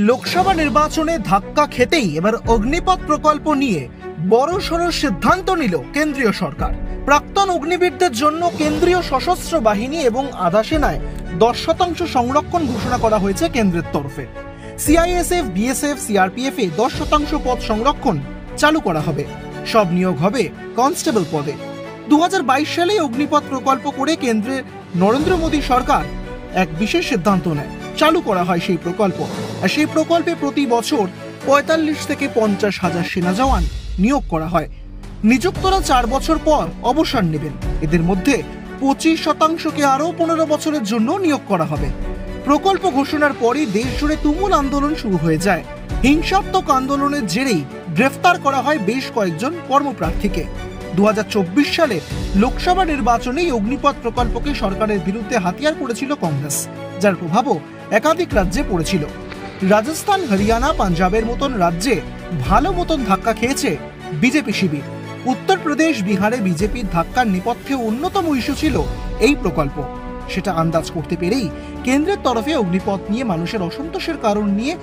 লোকসভা নির্বাচনে ধাক্কা খেতেই এবার অগ্নিপথ প্রকল্প নিয়ে বড়সড় সিদ্ধান্ত নিল কেন্দ্রীয় সরকার। প্রাক্তন অগ্নিবীরদের জন্য কেন্দ্রীয় সশস্ত্র বাহিনী এবং আধা সেনায় 10% সংরক্ষণ ঘোষণা করা হয়েছে কেন্দ্রের তরফে। সিআইএসএফ, বিএসএফ, সিআরপিএফ এ 10% পদ সংরক্ষণ চালু করা হবে। সব নিয়োগ হবে কনস্টেবল পদে। 2022 সালে অগ্নিপথ প্রকল্প করে কেন্দ্রের নরেন্দ্র মোদী সরকার এক বিশেষ সিদ্ধান্ত নেয়, চালু করা হয় সেই প্রকল্প। আর সেই প্রকল্পে প্রতি বছর 45 থেকে 50 হাজার সেনা জওয়ান নিয়োগ করা হয়। নিযুক্তরা 4 বছর পর অবসর নেবেন। এদের মধ্যে 25%কে আরও 15 বছরের জন্য নিয়োগ করা হবে। প্রকল্প ঘোষণার পরই দেশ জুড়ে তুমুল আন্দোলন শুরু হয়ে যায়। হিংসাত্মক আন্দোলনের জেরেই গ্রেফতার করা হয় বেশ কয়েকজন কর্মপ্রার্থীকে। 2024 সালে লোকসভা নির্বাচনে অগ্নিপথ প্রকল্পকে সরকারের বিরুদ্ধে হাতিয়ার করেছিল কংগ্রেস, যার প্রভাবও একাধিক রাজ্যে পড়েছিল। রাজস্থান, হরিয়ানা, পাঞ্জাবের মতন রাজ্যে ভালো মতন ধাক্কা খেয়েছে বিজেপি শিবির। উত্তরপ্রদেশ, বিহারে বিজেপির ধাক্কার নেপথ্যে অন্যতম ইস্যু ছিল এই প্রকল্প। সেটা আন্দাজ করতে পেরেই কেন্দ্রের তরফে অগ্নিপথ নিয়ে মানুষের অসন্তোষের কারণ নিয়ে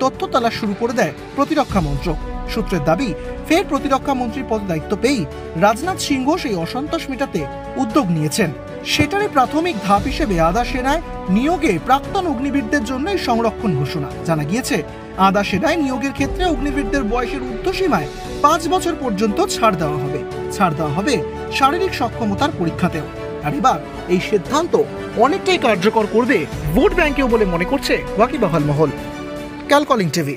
তথ্য তালাশ শুরু করে দেয় প্রতিরক্ষা মন্ত্রক। সূত্রের দাবি, ফের প্রতিরক্ষা মন্ত্রীর পদে দায়িত্ব পেয়েই রাজনাথ সিংহ সেই অসন্তোষ মেটাতে উদ্যোগ নিয়েছেন। সেটারই প্রাথমিক ধাপ হিসেবে আধা সেনায় নিয়োগে প্রাক্তন অগ্নিবীরদের জন্য এই সংরক্ষণ ঘোষণা। জানা গিয়েছে, আধা সেনায় নিয়োগের ক্ষেত্রে অগ্নিবীরদের বয়সের ঊর্ধ্বসীমায় 5 বছর পর্যন্ত ছাড় দেওয়া হবে। ছাড় দেওয়া হবে শারীরিক সক্ষমতার পরীক্ষাতেও। আর এবার এই সিদ্ধান্ত অনেকটাই কার্যকর করবে ভোট ব্যাংকেও বলে মনে করছে ওয়াকিবহাল মহল। ক্যালকলিং টিভি।